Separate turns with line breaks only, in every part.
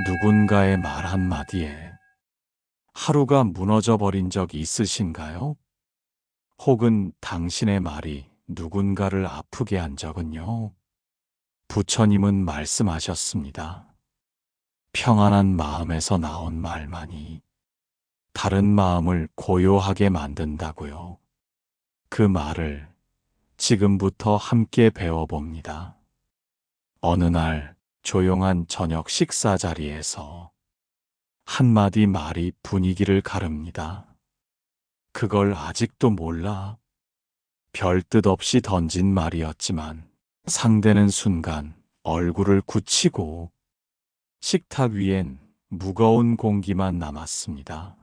누군가의 말 한마디에 하루가 무너져 버린 적 있으신가요? 혹은 당신의 말이 누군가를 아프게 한 적은요? 부처님은 말씀하셨습니다. 평안한 마음에서 나온 말만이 다른 마음을 고요하게 만든다고요. 그 말을 지금부터 함께 배워봅니다. 어느 날 조용한 저녁 식사 자리에서 한마디 말이 분위기를 가릅니다. 그걸 아직도 몰라. 별 뜻 없이 던진 말이었지만 상대는 순간 얼굴을 굳히고 식탁 위엔 무거운 공기만 남았습니다.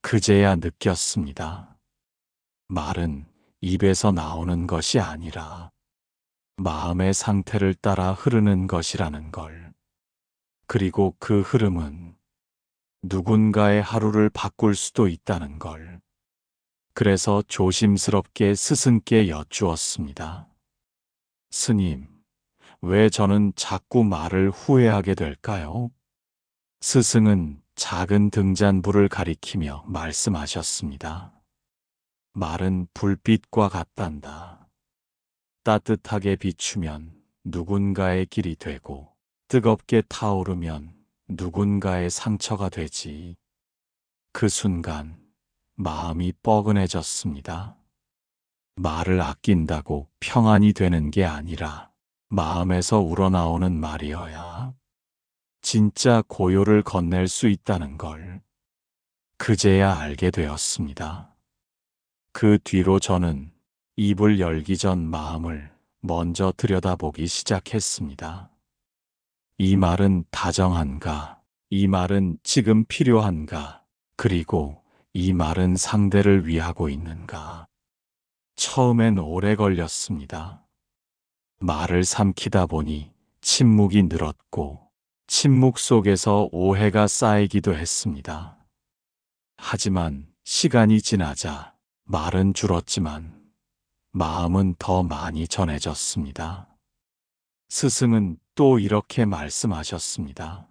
그제야 느꼈습니다. 말은 입에서 나오는 것이 아니라 마음의 상태를 따라 흐르는 것이라는 걸. 그리고 그 흐름은 누군가의 하루를 바꿀 수도 있다는 걸. 그래서 조심스럽게 스승께 여쭈었습니다. 스님, 왜 저는 자꾸 말을 후회하게 될까요? 스승은 작은 등잔불을 가리키며 말씀하셨습니다. 말은 불빛과 같단다. 따뜻하게 비추면 누군가의 길이 되고 뜨겁게 타오르면 누군가의 상처가 되지. 그 순간 마음이 뻐근해졌습니다. 말을 아낀다고 평안이 되는 게 아니라 마음에서 우러나오는 말이어야 진짜 고요를 건넬 수 있다는 걸 그제야 알게 되었습니다. 그 뒤로 저는 입을 열기 전 마음을 먼저 들여다보기 시작했습니다. 이 말은 다정한가? 이 말은 지금 필요한가? 그리고 이 말은 상대를 위하고 있는가? 처음엔 오래 걸렸습니다. 말을 삼키다 보니 침묵이 늘었고 침묵 속에서 오해가 쌓이기도 했습니다. 하지만 시간이 지나자 말은 줄었지만 마음은 더 많이 전해졌습니다. 스승은 또 이렇게 말씀하셨습니다.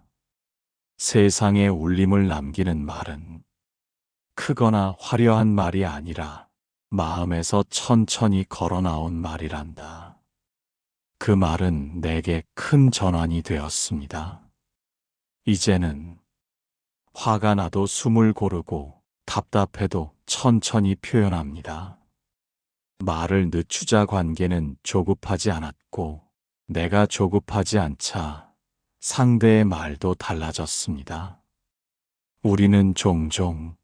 세상에 울림을 남기는 말은 크거나 화려한 말이 아니라 마음에서 천천히 걸어 나온 말이란다. 그 말은 내게 큰 전환이 되었습니다. 이제는 화가 나도 숨을 고르고 답답해도 천천히 표현합니다. 말을 늦추자 관계는 조급하지 않았고 내가 조급하지 않자 상대의 말도 달라졌습니다. 우리는 종종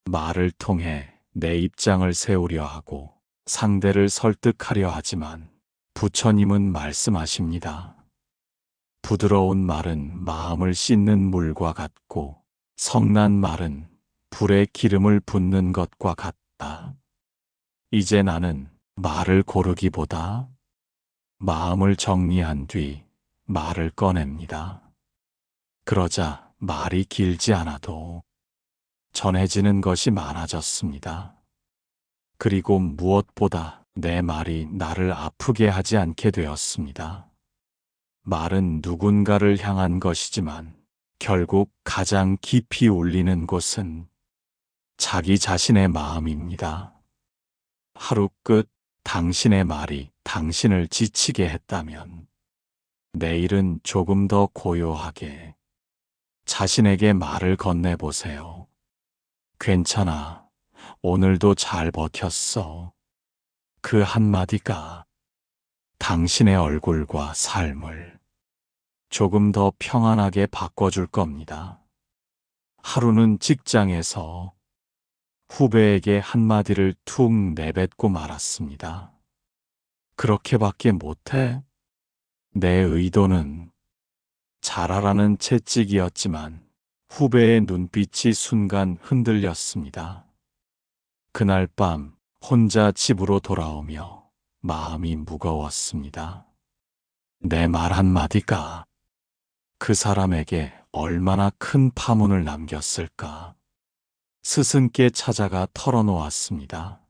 말을 통해 내 입장을 세우려 하고 상대를 설득하려 하지만 부처님은 말씀하십니다. 부드러운 말은 마음을 씻는 물과 같고 성난 말은 불에 기름을 붓는 것과 같다. 이제 나는 말을 고르기보다 마음을 정리한 뒤 말을 꺼냅니다. 그러자 말이 길지 않아도 전해지는 것이 많아졌습니다. 그리고 무엇보다 내 말이 나를 아프게 하지 않게 되었습니다. 말은 누군가를 향한 것이지만 결국 가장 깊이 울리는 곳은 자기 자신의 마음입니다. 하루 끝 당신의 말이 당신을 지치게 했다면 내일은 조금 더 고요하게 자신에게 말을 건네보세요. 괜찮아. 오늘도 잘 버텼어. 그 한마디가 당신의 얼굴과 삶을 조금 더 평안하게 바꿔줄 겁니다. 하루는 직장에서 후배에게 한마디를 툭 내뱉고 말았습니다. 그렇게밖에 못해? 내 의도는 잘하라는 채찍이었지만 후배의 눈빛이 순간 흔들렸습니다. 그날 밤 혼자 집으로 돌아오며 마음이 무거웠습니다. 내 말 한마디가 그 사람에게 얼마나 큰 파문을 남겼을까. 스승께 찾아가 털어놓았습니다.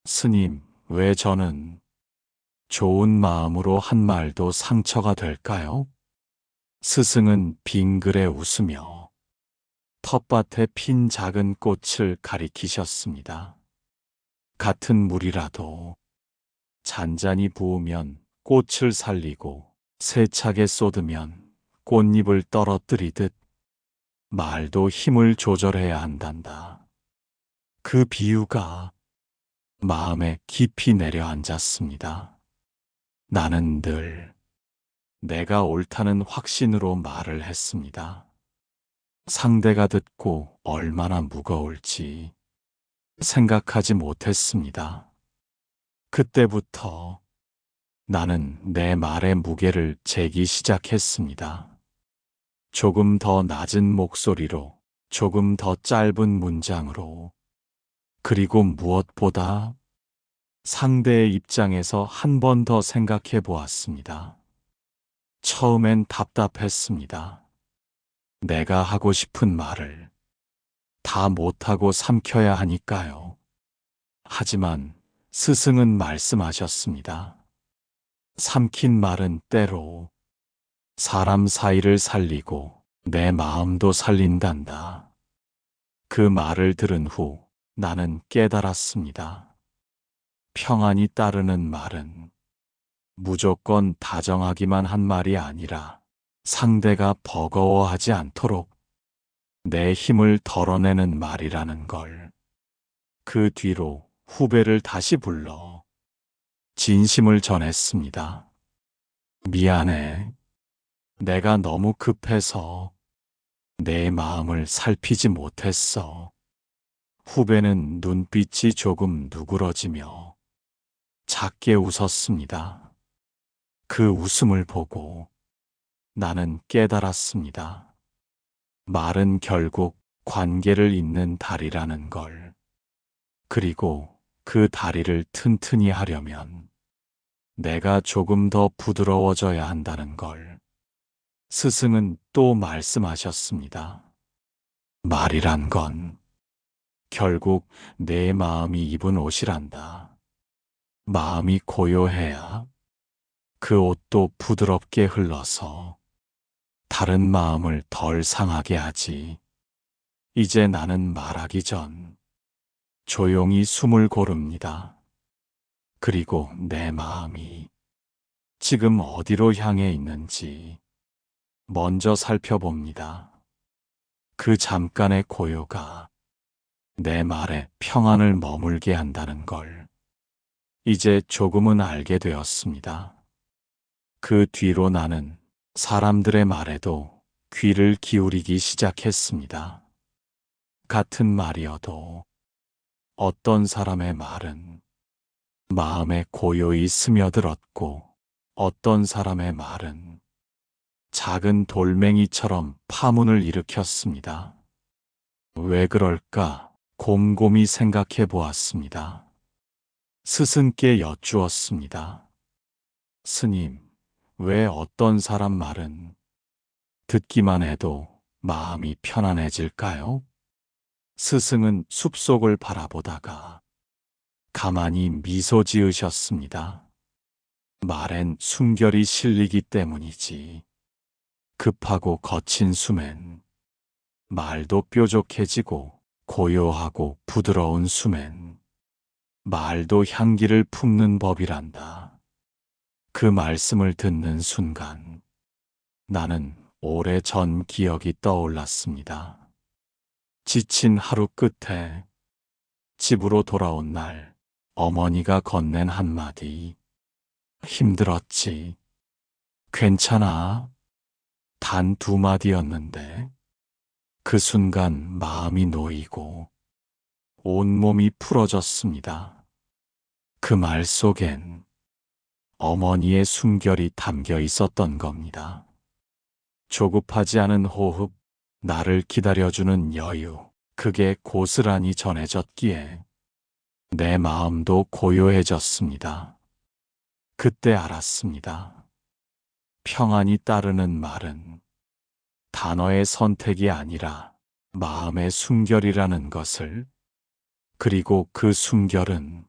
스님, 왜 저는 좋은 마음으로 한 말도 상처가 될까요? 스승은 빙그레 웃으며 텃밭에 핀 작은 꽃을 가리키셨습니다. 같은 물이라도 잔잔히 부으면 꽃을 살리고 세차게 쏟으면 꽃잎을 떨어뜨리듯 말도 힘을 조절해야 한단다. 그 비유가 마음에 깊이 내려앉았습니다. 나는 늘 내가 옳다는 확신으로 말을 했습니다. 상대가 듣고 얼마나 무거울지 생각하지 못했습니다. 그때부터 나는 내 말의 무게를 재기 시작했습니다. 조금 더 낮은 목소리로, 조금 더 짧은 문장으로, 그리고 무엇보다 상대의 입장에서 한 번 더 생각해 보았습니다. 처음엔 답답했습니다. 내가 하고 싶은 말을 다 못하고 삼켜야 하니까요. 하지만 스승은 말씀하셨습니다. 삼킨 말은 때로 사람 사이를 살리고 내 마음도 살린단다. 그 말을 들은 후 나는 깨달았습니다. 평안이 따르는 말은 무조건 다정하기만 한 말이 아니라 상대가 버거워하지 않도록 내 힘을 덜어내는 말이라는 걸. 그 뒤로 후배를 다시 불러 진심을 전했습니다. 미안해. 내가 너무 급해서 내 마음을 살피지 못했어. 후배는 눈빛이 조금 누그러지며 작게 웃었습니다. 그 웃음을 보고 나는 깨달았습니다. 말은 결국 관계를 잇는 다리라는 걸. 그리고 그 다리를 튼튼히 하려면 내가 조금 더 부드러워져야 한다는 걸. 스승은 또 말씀하셨습니다. 말이란 건 결국 내 마음이 입은 옷이란다. 마음이 고요해야 그 옷도 부드럽게 흘러서 다른 마음을 덜 상하게 하지. 이제 나는 말하기 전 조용히 숨을 고릅니다. 그리고 내 마음이 지금 어디로 향해 있는지 먼저 살펴봅니다. 그 잠깐의 고요가 내 말에 평안을 머물게 한다는 걸 이제 조금은 알게 되었습니다. 그 뒤로 나는 사람들의 말에도 귀를 기울이기 시작했습니다. 같은 말이어도 어떤 사람의 말은 마음에 고요히 스며들었고 어떤 사람의 말은 작은 돌멩이처럼 파문을 일으켰습니다. 왜 그럴까 곰곰이 생각해 보았습니다. 스승께 여쭈었습니다. 스님, 왜 어떤 사람 말은 듣기만 해도 마음이 편안해질까요? 스승은 숲속을 바라보다가 가만히 미소 지으셨습니다. 말엔 숨결이 실리기 때문이지. 급하고 거친 숨엔 말도 뾰족해지고 고요하고 부드러운 숨엔 말도 향기를 품는 법이란다. 그 말씀을 듣는 순간 나는 오래전 기억이 떠올랐습니다. 지친 하루 끝에 집으로 돌아온 날 어머니가 건넨 한마디. 힘들었지. 괜찮아. 단 2마디였는데 그 순간 마음이 놓이고 온몸이 풀어졌습니다. 그 말 속엔 어머니의 숨결이 담겨 있었던 겁니다. 조급하지 않은 호흡, 나를 기다려주는 여유, 그게 고스란히 전해졌기에 내 마음도 고요해졌습니다. 그때 알았습니다. 평안이 따르는 말은 단어의 선택이 아니라 마음의 숨결이라는 것을, 그리고 그 숨결은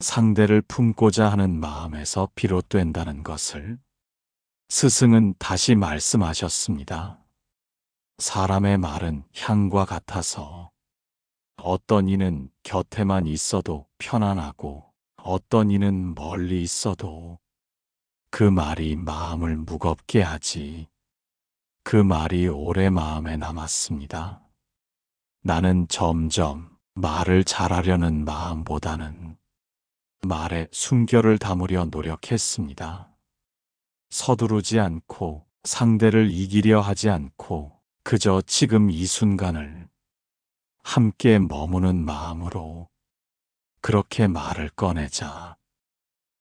상대를 품고자 하는 마음에서 비롯된다는 것을 스승은 다시 말씀하셨습니다. 사람의 말은 향과 같아서 어떤 이는 곁에만 있어도 편안하고 어떤 이는 멀리 있어도 그 말이 마음을 무겁게 하지. 그 말이 오래 마음에 남았습니다. 나는 점점 말을 잘하려는 마음보다는 말에 순결을 담으려 노력했습니다. 서두르지 않고 상대를 이기려 하지 않고 그저 지금 이 순간을 함께 머무는 마음으로 그렇게 말을 꺼내자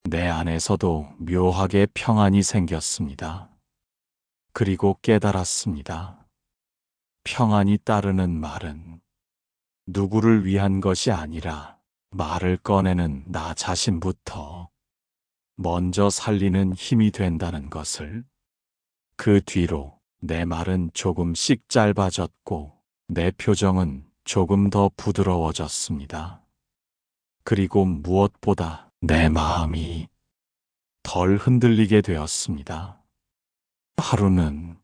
내 안에서도 묘하게 평안이 생겼습니다. 그리고 깨달았습니다. 평안이 따르는 말은 누구를 위한 것이 아니라 말을 꺼내는 나 자신부터 먼저 살리는 힘이 된다는 것을. 그 뒤로 내 말은 조금씩 짧아졌고 내 표정은 조금 더 부드러워졌습니다. 그리고 무엇보다 내 마음이 덜 흔들리게 되었습니다. 하루는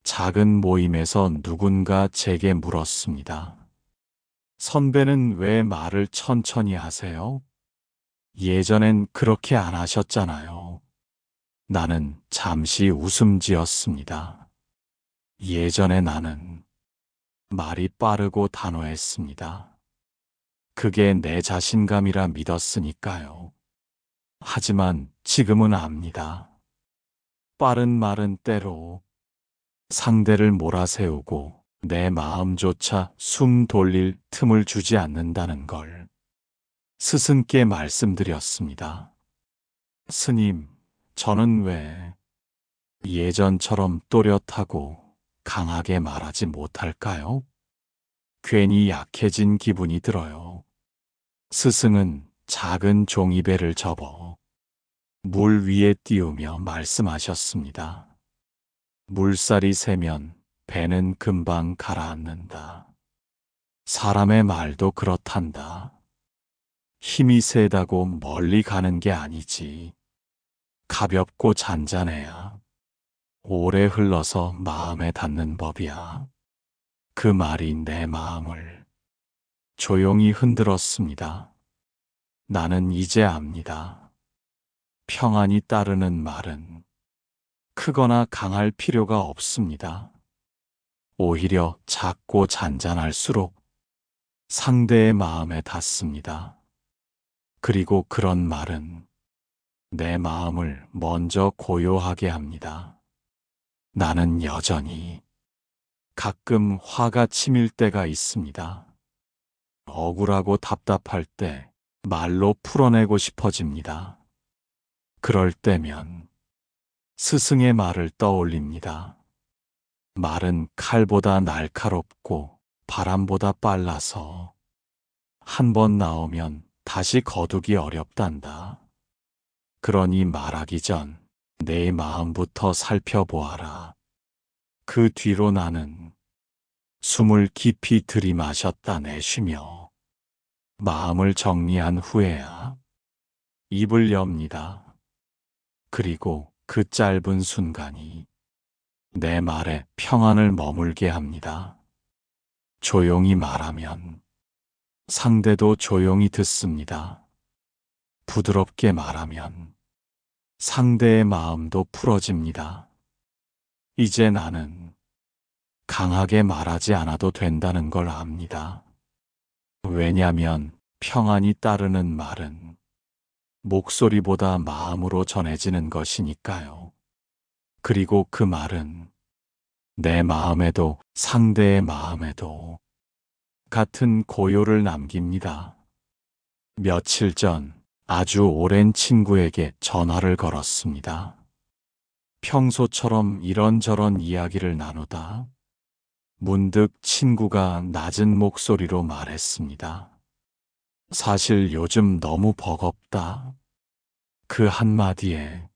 작은 모임에서 누군가 제게 물었습니다. 선배는 왜 말을 천천히 하세요? 예전엔 그렇게 안 하셨잖아요. 나는 잠시 웃음 지었습니다. 예전에 나는 말이 빠르고 단호했습니다. 그게 내 자신감이라 믿었으니까요. 하지만 지금은 압니다. 빠른 말은 때로 상대를 몰아세우고 내 마음조차 숨 돌릴 틈을 주지 않는다는 걸 스승께 말씀드렸습니다. 스님, 저는 왜 예전처럼 또렷하고 강하게 말하지 못할까요? 괜히 약해진 기분이 들어요. 스승은 작은 종이배를 접어 물 위에 띄우며 말씀하셨습니다. 물살이 세면 배는 금방 가라앉는다. 사람의 말도 그렇단다. 힘이 세다고 멀리 가는 게 아니지. 가볍고 잔잔해야 오래 흘러서 마음에 닿는 법이야. 그 말이 내 마음을 조용히 흔들었습니다. 나는 이제 압니다. 평안이 따르는 말은 크거나 강할 필요가 없습니다. 오히려 작고 잔잔할수록 상대의 마음에 닿습니다. 그리고 그런 말은 내 마음을 먼저 고요하게 합니다. 나는 여전히 가끔 화가 치밀 때가 있습니다. 억울하고 답답할 때 말로 풀어내고 싶어집니다. 그럴 때면 스승의 말을 떠올립니다. 말은 칼보다 날카롭고 바람보다 빨라서 한 번 나오면 다시 거두기 어렵단다. 그러니 말하기 전 내 마음부터 살펴보아라. 그 뒤로 나는 숨을 깊이 들이마셨다 내쉬며 마음을 정리한 후에야 입을 엽니다. 그리고 그 짧은 순간이 내 말에 평안을 머물게 합니다. 조용히 말하면 상대도 조용히 듣습니다. 부드럽게 말하면 상대의 마음도 풀어집니다. 이제 나는 강하게 말하지 않아도 된다는 걸 압니다. 왜냐면 평안이 따르는 말은 목소리보다 마음으로 전해지는 것이니까요. 그리고 그 말은 내 마음에도 상대의 마음에도 같은 고요를 남깁니다. 며칠 전 아주 오랜 친구에게 전화를 걸었습니다. 평소처럼 이런저런 이야기를 나누다 문득 친구가 낮은 목소리로 말했습니다. 사실 요즘 너무 버겁다. 그 한마디에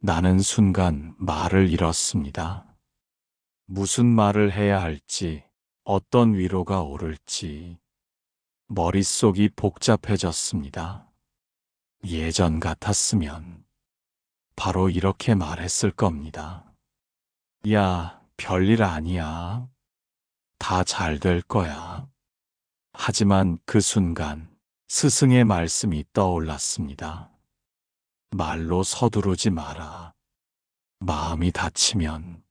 나는 순간 말을 잃었습니다. 무슨 말을 해야 할지, 어떤 위로가 오를지 머릿속이 복잡해졌습니다. 예전 같았으면 바로 이렇게 말했을 겁니다. 야, 별일 아니야. 다 잘 될 거야. 하지만 그 순간 스승의 말씀이 떠올랐습니다. 말로 서두르지 마라. 마음이 다치면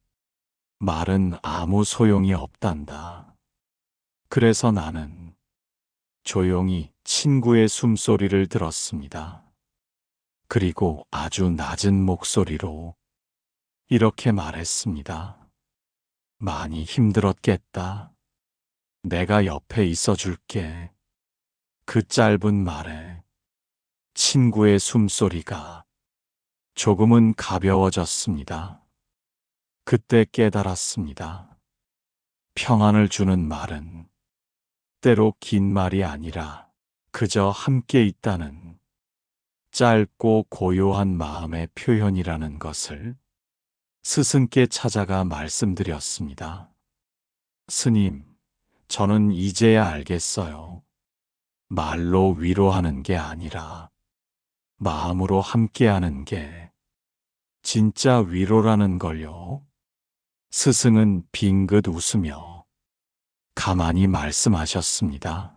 말은 아무 소용이 없단다. 그래서 나는 조용히 친구의 숨소리를 들었습니다. 그리고 아주 낮은 목소리로 이렇게 말했습니다. 많이 힘들었겠다. 내가 옆에 있어 줄게. 그 짧은 말에 친구의 숨소리가 조금은 가벼워졌습니다. 그때 깨달았습니다. 평안을 주는 말은 때로 긴 말이 아니라 그저 함께 있다는 짧고 고요한 마음의 표현이라는 것을 스승께 찾아가 말씀드렸습니다. 스님, 저는 이제야 알겠어요. 말로 위로하는 게 아니라 마음으로 함께하는 게 진짜 위로라는 걸요. 스승은 빙긋 웃으며 가만히 말씀하셨습니다.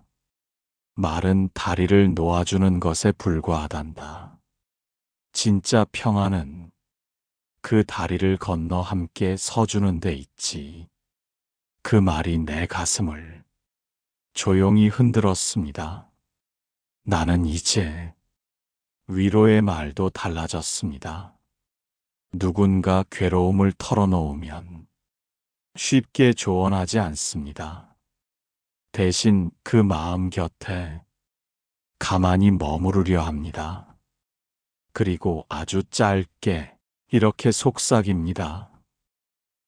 말은 다리를 놓아주는 것에 불과하단다. 진짜 평안은 그 다리를 건너 함께 서주는 데 있지. 그 말이 내 가슴을 조용히 흔들었습니다. 나는 이제 위로의 말도 달라졌습니다. 누군가 괴로움을 털어놓으면 쉽게 조언하지 않습니다. 대신 그 마음 곁에 가만히 머무르려 합니다. 그리고 아주 짧게 이렇게 속삭입니다.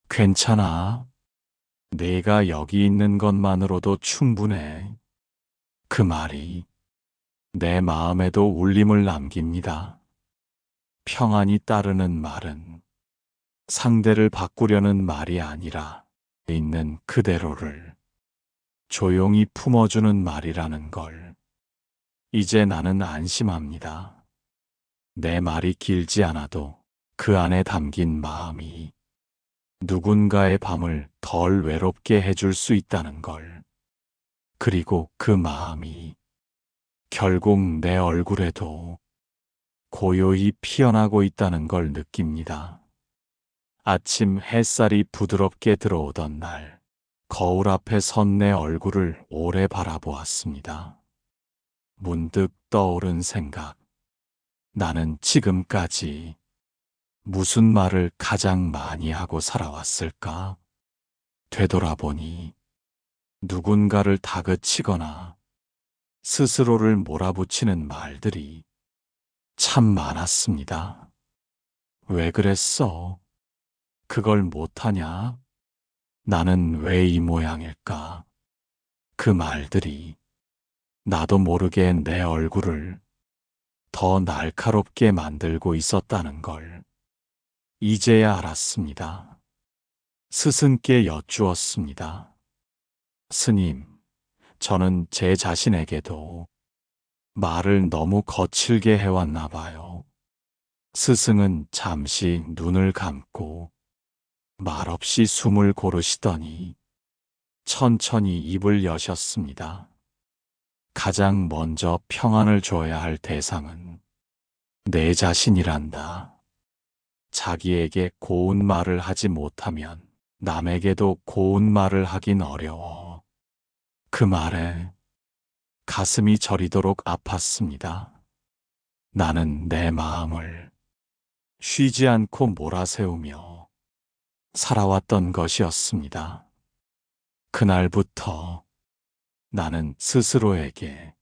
괜찮아. 내가 여기 있는 것만으로도 충분해. 그 말이 내 마음에도 울림을 남깁니다. 평안이 따르는 말은 상대를 바꾸려는 말이 아니라 있는 그대로를 조용히 품어주는 말이라는 걸 이제 나는 안심합니다. 내 말이 길지 않아도 그 안에 담긴 마음이 누군가의 밤을 덜 외롭게 해줄 수 있다는 걸. 그리고 그 마음이 결국 내 얼굴에도 고요히 피어나고 있다는 걸 느낍니다. 아침 햇살이 부드럽게 들어오던 날, 거울 앞에 선 내 얼굴을 오래 바라보았습니다. 문득 떠오른 생각. 나는 지금까지 무슨 말을 가장 많이 하고 살아왔을까? 되돌아보니 누군가를 다그치거나 스스로를 몰아붙이는 말들이 참 많았습니다. 왜 그랬어? 그걸 못하냐? 나는 왜 이 모양일까? 그 말들이 나도 모르게 내 얼굴을 더 날카롭게 만들고 있었다는 걸 이제야 알았습니다. 스승께 여쭈었습니다. 스님, 저는 제 자신에게도 말을 너무 거칠게 해왔나 봐요. 스승은 잠시 눈을 감고 말없이 숨을 고르시더니 천천히 입을 여셨습니다. 가장 먼저 평안을 줘야 할 대상은 내 자신이란다. 자기에게 고운 말을 하지 못하면 남에게도 고운 말을 하긴 어려워. 그 말에 가슴이 저리도록 아팠습니다. 나는 내 마음을 쉬지 않고 몰아세우며 살아왔던 것이었습니다. 그날부터 나는 스스로에게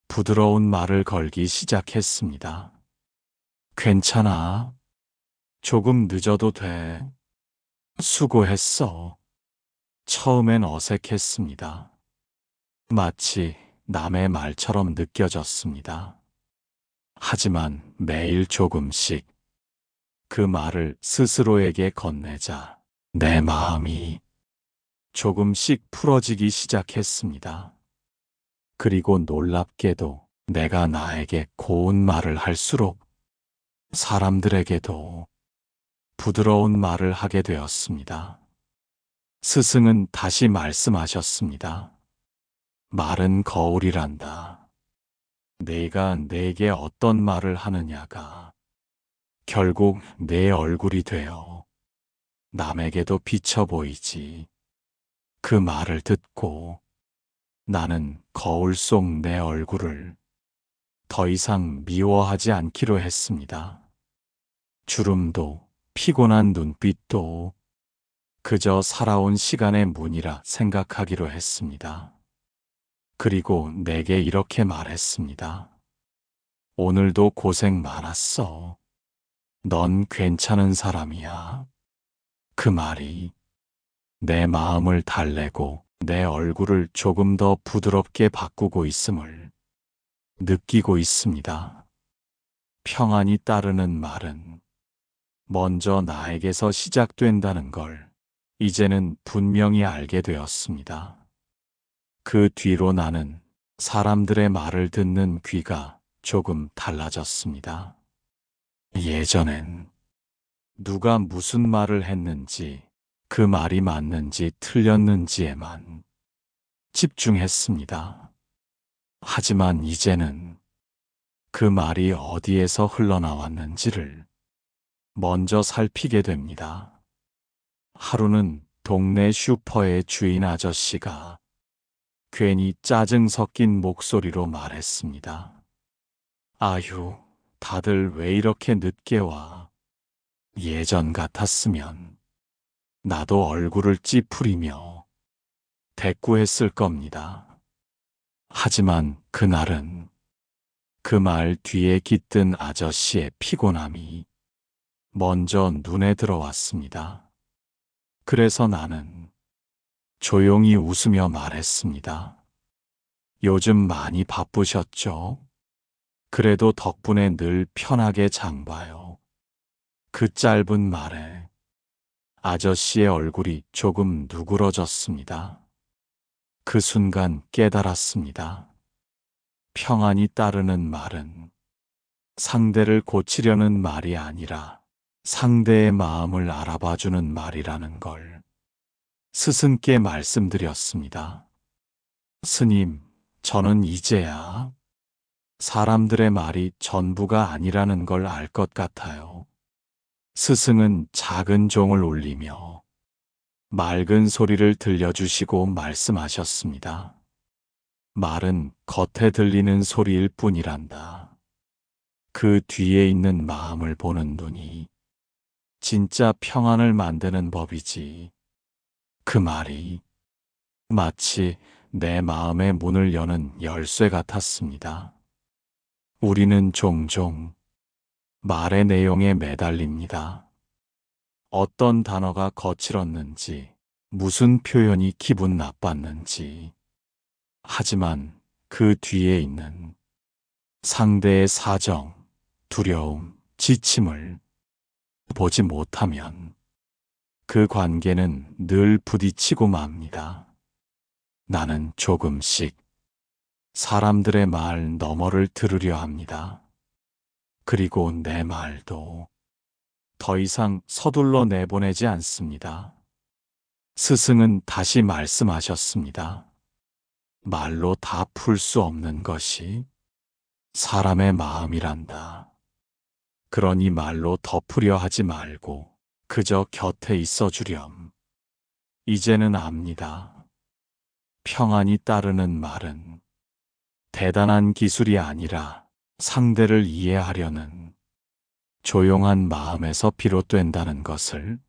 부드러운 말을 걸기 시작했습니다. 괜찮아. 조금 늦어도 돼. 수고했어. 처음엔 어색했습니다. 마치 남의 말처럼 느껴졌습니다. 하지만 매일 조금씩 그 말을 스스로에게 건네자 내 마음이 조금씩 풀어지기 시작했습니다. 그리고 놀랍게도 내가 나에게 고운 말을 할수록 사람들에게도 부드러운 말을 하게 되었습니다. 스승은 다시 말씀하셨습니다. 말은 거울이란다. 내가 내게 어떤 말을 하느냐가 결국 내 얼굴이 되어 남에게도 비쳐 보이지. 그 말을 듣고 나는 거울 속 내 얼굴을 더 이상 미워하지 않기로 했습니다. 주름도 피곤한 눈빛도 그저 살아온 시간의 문이라 생각하기로 했습니다. 그리고 내게 이렇게 말했습니다. 오늘도 고생 많았어. 넌 괜찮은 사람이야. 그 말이 내 마음을 달래고 내 얼굴을 조금 더 부드럽게 바꾸고 있음을 느끼고 있습니다. 평안이 따르는 말은 먼저 나에게서 시작된다는 걸 이제는 분명히 알게 되었습니다. 그 뒤로 나는 사람들의 말을 듣는 귀가 조금 달라졌습니다. 예전엔 누가 무슨 말을 했는지, 그 말이 맞는지 틀렸는지에만 집중했습니다. 하지만 이제는 그 말이 어디에서 흘러나왔는지를 먼저 살피게 됩니다. 하루는 동네 슈퍼의 주인 아저씨가 괜히 짜증 섞인 목소리로 말했습니다. 아휴, 다들 왜 이렇게 늦게 와? 예전 같았으면 나도 얼굴을 찌푸리며 대꾸했을 겁니다. 하지만 그날은 그 말 뒤에 깃든 아저씨의 피곤함이 먼저 눈에 들어왔습니다. 그래서 나는 조용히 웃으며 말했습니다. 요즘 많이 바쁘셨죠? 그래도 덕분에 늘 편하게 장 봐요. 그 짧은 말에 아저씨의 얼굴이 조금 누그러졌습니다. 그 순간 깨달았습니다. 평안이 따르는 말은 상대를 고치려는 말이 아니라 상대의 마음을 알아봐주는 말이라는 걸 스승께 말씀드렸습니다. 스님, 저는 이제야 사람들의 말이 전부가 아니라는 걸 알 것 같아요. 스승은 작은 종을 울리며 맑은 소리를 들려주시고 말씀하셨습니다. 말은 겉에 들리는 소리일 뿐이란다. 그 뒤에 있는 마음을 보는 눈이 진짜 평안을 만드는 법이지. 그 말이 마치 내 마음의 문을 여는 열쇠 같았습니다. 우리는 종종 말의 내용에 매달립니다. 어떤 단어가 거칠었는지, 무슨 표현이 기분 나빴는지. 하지만 그 뒤에 있는 상대의 사정, 두려움, 지침을 보지 못하면 그 관계는 늘 부딪히고 맙니다. 나는 조금씩 사람들의 말 너머를 들으려 합니다. 그리고 내 말도 더 이상 서둘러 내보내지 않습니다. 스승은 다시 말씀하셨습니다. 말로 다 풀 수 없는 것이 사람의 마음이란다. 그러니 말로 덮으려 하지 말고 그저 곁에 있어 주렴. 이제는 압니다. 평안이 따르는 말은 대단한 기술이 아니라 상대를 이해하려는 조용한 마음에서 비롯된다는 것을,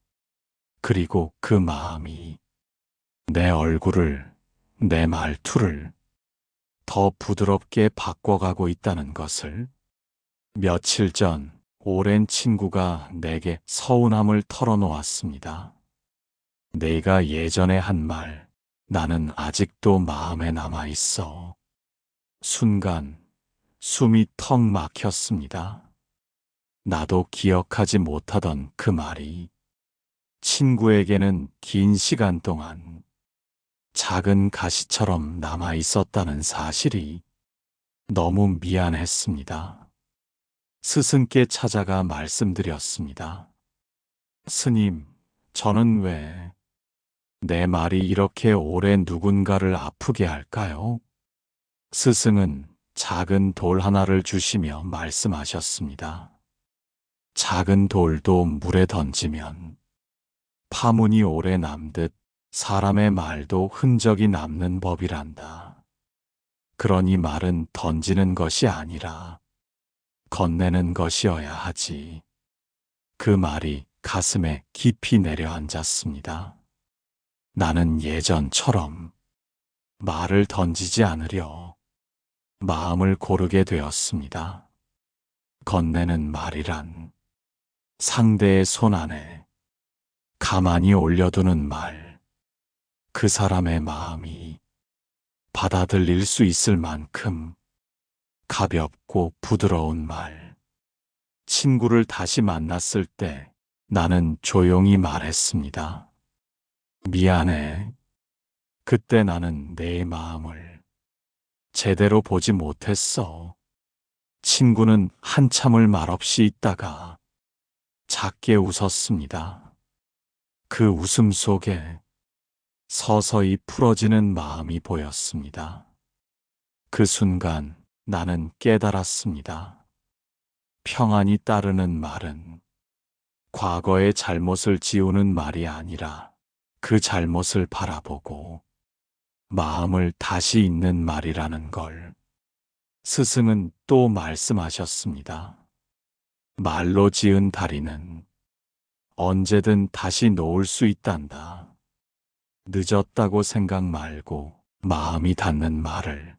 그리고 그 마음이 내 얼굴을, 내 말투를 더 부드럽게 바꿔가고 있다는 것을. 며칠 전 오랜 친구가 내게 서운함을 털어놓았습니다. 내가 예전에 한 말, 나는 아직도 마음에 남아있어. 순간 숨이 턱 막혔습니다. 나도 기억하지 못하던 그 말이 친구에게는 긴 시간 동안 작은 가시처럼 남아 있었다는 사실이 너무 미안했습니다. 스승께 찾아가 말씀드렸습니다. 스님, 저는 왜 내 말이 이렇게 오래 누군가를 아프게 할까요? 스승은 작은 돌 하나를 주시며 말씀하셨습니다. 작은 돌도 물에 던지면 파문이 오래 남듯 사람의 말도 흔적이 남는 법이란다. 그러니 말은 던지는 것이 아니라 건네는 것이어야 하지. 그 말이 가슴에 깊이 내려앉았습니다. 나는 예전처럼 말을 던지지 않으려 마음을 고르게 되었습니다. 건네는 말이란 상대의 손 안에 가만히 올려두는 말, 그 사람의 마음이 받아들일 수 있을 만큼 가볍고 부드러운 말. 친구를 다시 만났을 때 나는 조용히 말했습니다. 미안해. 그때 나는 내 마음을 제대로 보지 못했어. 친구는 한참을 말없이 있다가 작게 웃었습니다. 그 웃음 속에 서서히 풀어지는 마음이 보였습니다. 그 순간 나는 깨달았습니다. 평안이 따르는 말은 과거의 잘못을 지우는 말이 아니라 그 잘못을 바라보고 마음을 다시 잇는 말이라는 걸. 스승은 또 말씀하셨습니다. 말로 지은 다리는 언제든 다시 놓을 수 있단다. 늦었다고 생각 말고 마음이 닿는 말을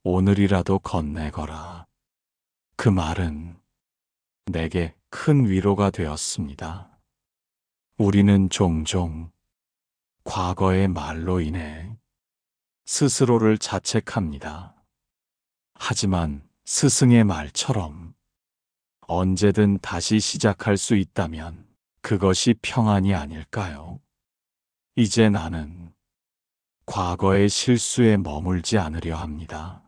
오늘이라도 건네거라. 그 말은 내게 큰 위로가 되었습니다. 우리는 종종 과거의 말로 인해 스스로를 자책합니다. 하지만 스승의 말처럼 언제든 다시 시작할 수 있다면 그것이 평안이 아닐까요? 이제 나는 과거의 실수에 머물지 않으려 합니다.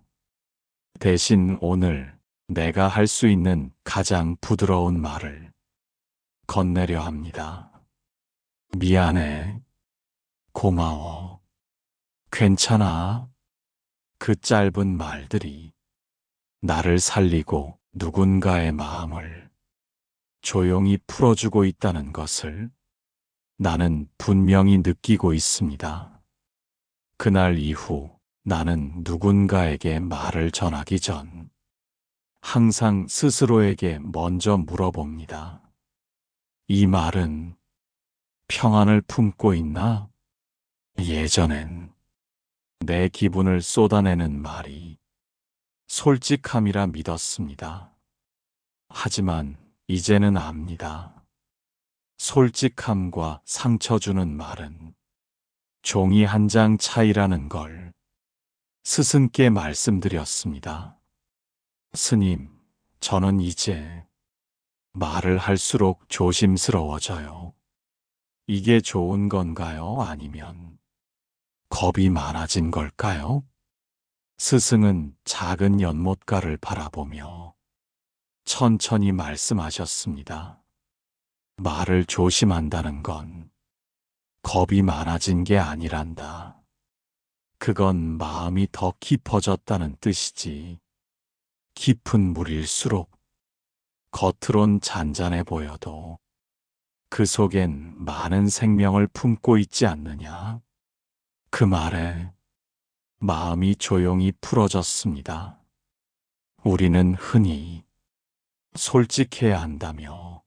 대신 오늘 내가 할 수 있는 가장 부드러운 말을 건네려 합니다. 미안해. 고마워. 괜찮아. 그 짧은 말들이 나를 살리고 누군가의 마음을 조용히 풀어주고 있다는 것을 나는 분명히 느끼고 있습니다. 그날 이후 나는 누군가에게 말을 전하기 전 항상 스스로에게 먼저 물어봅니다. 이 말은 평안을 품고 있나? 예전엔 내 기분을 쏟아내는 말이 솔직함이라 믿었습니다. 하지만 이제는 압니다. 솔직함과 상처 주는 말은 종이 한 장 차이라는 걸 스승께 말씀드렸습니다. 스님, 저는 이제 말을 할수록 조심스러워져요. 이게 좋은 건가요? 아니면 겁이 많아진 걸까요? 스승은 작은 연못가를 바라보며 천천히 말씀하셨습니다. 말을 조심한다는 건 겁이 많아진 게 아니란다. 그건 마음이 더 깊어졌다는 뜻이지. 깊은 물일수록 겉으론 잔잔해 보여도 그 속엔 많은 생명을 품고 있지 않느냐. 그 말에 마음이 조용히 풀어졌습니다. 우리는 흔히 솔직해야 한다며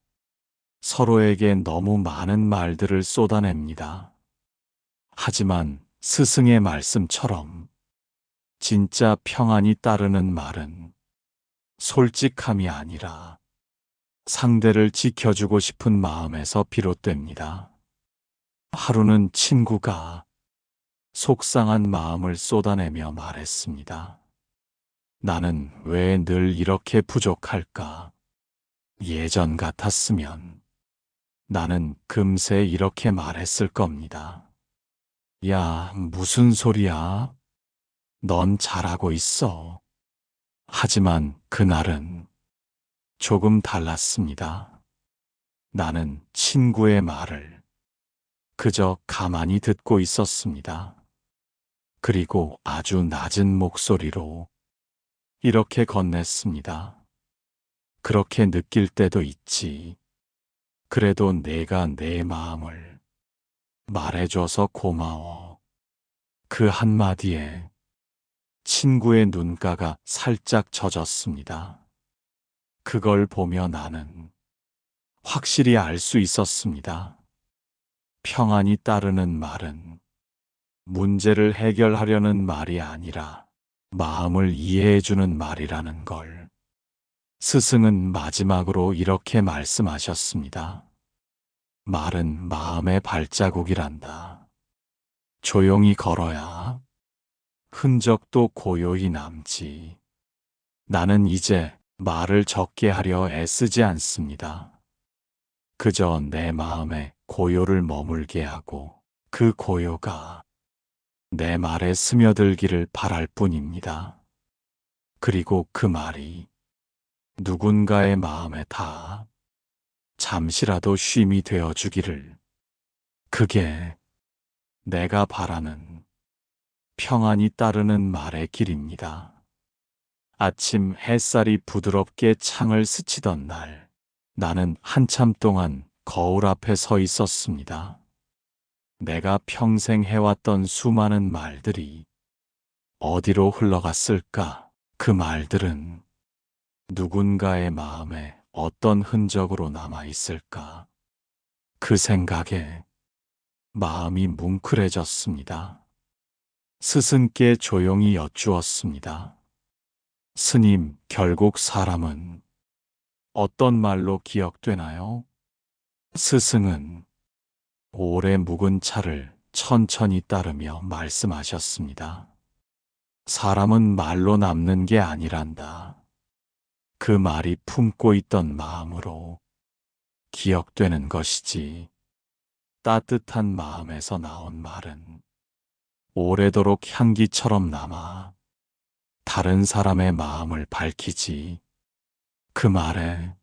서로에게 너무 많은 말들을 쏟아냅니다. 하지만 스승의 말씀처럼 진짜 평안이 따르는 말은 솔직함이 아니라 상대를 지켜주고 싶은 마음에서 비롯됩니다. 하루는 친구가 속상한 마음을 쏟아내며 말했습니다. 나는 왜 늘 이렇게 부족할까? 예전 같았으면 나는 금세 이렇게 말했을 겁니다. 야, 무슨 소리야? 넌 잘하고 있어. 하지만 그날은 조금 달랐습니다. 나는 친구의 말을 그저 가만히 듣고 있었습니다. 그리고 아주 낮은 목소리로 이렇게 건넸습니다. 그렇게 느낄 때도 있지. 그래도 내가 내 마음을 말해줘서 고마워. 그 한마디에 친구의 눈가가 살짝 젖었습니다. 그걸 보며 나는 확실히 알 수 있었습니다. 평안이 따르는 말은 문제를 해결하려는 말이 아니라 마음을 이해해주는 말이라는 걸. 스승은 마지막으로 이렇게 말씀하셨습니다. 말은 마음의 발자국이란다. 조용히 걸어야 흔적도 고요히 남지. 나는 이제 말을 적게 하려 애쓰지 않습니다. 그저 내 마음에 고요를 머물게 하고 그 고요가 내 말에 스며들기를 바랄 뿐입니다. 그리고 그 말이 누군가의 마음에 닿아 잠시라도 쉼이 되어 주기를. 그게 내가 바라는 평안이 따르는 말의 길입니다. 아침 햇살이 부드럽게 창을 스치던 날, 나는 한참 동안 거울 앞에 서 있었습니다. 내가 평생 해왔던 수많은 말들이 어디로 흘러갔을까? 그 말들은 누군가의 마음에 어떤 흔적으로 남아있을까? 그 생각에 마음이 뭉클해졌습니다. 스승께 조용히 여쭈었습니다. 스님, 결국 사람은 어떤 말로 기억되나요? 스승은 오래 묵은 차를 천천히 따르며 말씀하셨습니다. 사람은 말로 남는 게 아니란다. 그 말이 품고 있던 마음으로 기억되는 것이지. 따뜻한 마음에서 나온 말은 오래도록 향기처럼 남아 다른 사람의 마음을 밝히지. 그 말에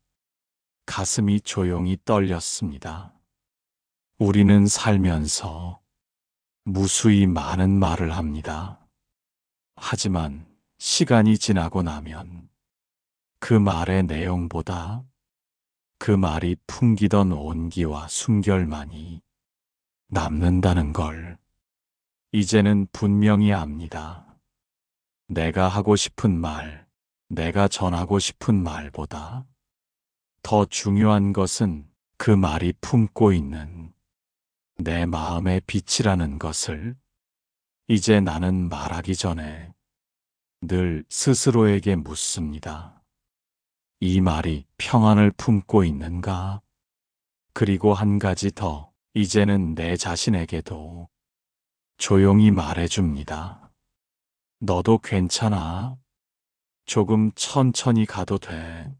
가슴이 조용히 떨렸습니다. 우리는 살면서 무수히 많은 말을 합니다. 하지만 시간이 지나고 나면 그 말의 내용보다 그 말이 풍기던 온기와 순결만이 남는다는 걸 이제는 분명히 압니다. 내가 하고 싶은 말, 내가 전하고 싶은 말보다 더 중요한 것은 그 말이 품고 있는 내 마음의 빛이라는 것을 이제 나는 말하기 전에 늘 스스로에게 묻습니다. 이 말이 평안을 품고 있는가? 그리고 한 가지 더, 이제는 내 자신에게도 조용히 말해줍니다. 너도 괜찮아. 조금 천천히 가도 돼.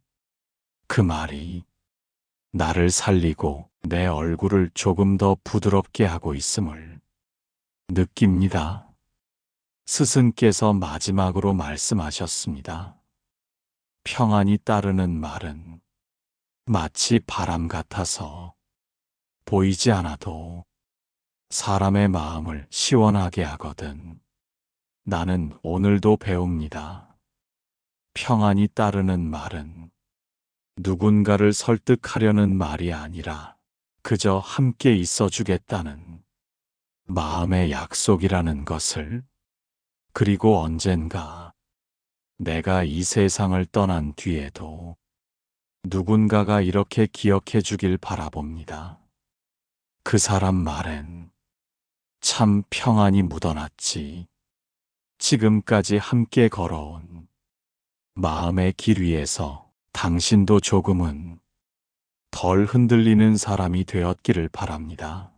그 말이 나를 살리고 내 얼굴을 조금 더 부드럽게 하고 있음을 느낍니다. 스승께서 마지막으로 말씀하셨습니다. 평안이 따르는 말은 마치 바람 같아서 보이지 않아도 사람의 마음을 시원하게 하거든. 나는 오늘도 배웁니다. 평안이 따르는 말은 누군가를 설득하려는 말이 아니라 그저 함께 있어주겠다는 마음의 약속이라는 것을. 그리고 언젠가 내가 이 세상을 떠난 뒤에도 누군가가 이렇게 기억해 주길 바라봅니다. 그 사람 말엔 참 평안이 묻어났지. 지금까지 함께 걸어온 마음의 길 위에서 당신도 조금은 덜 흔들리는 사람이 되었기를 바랍니다.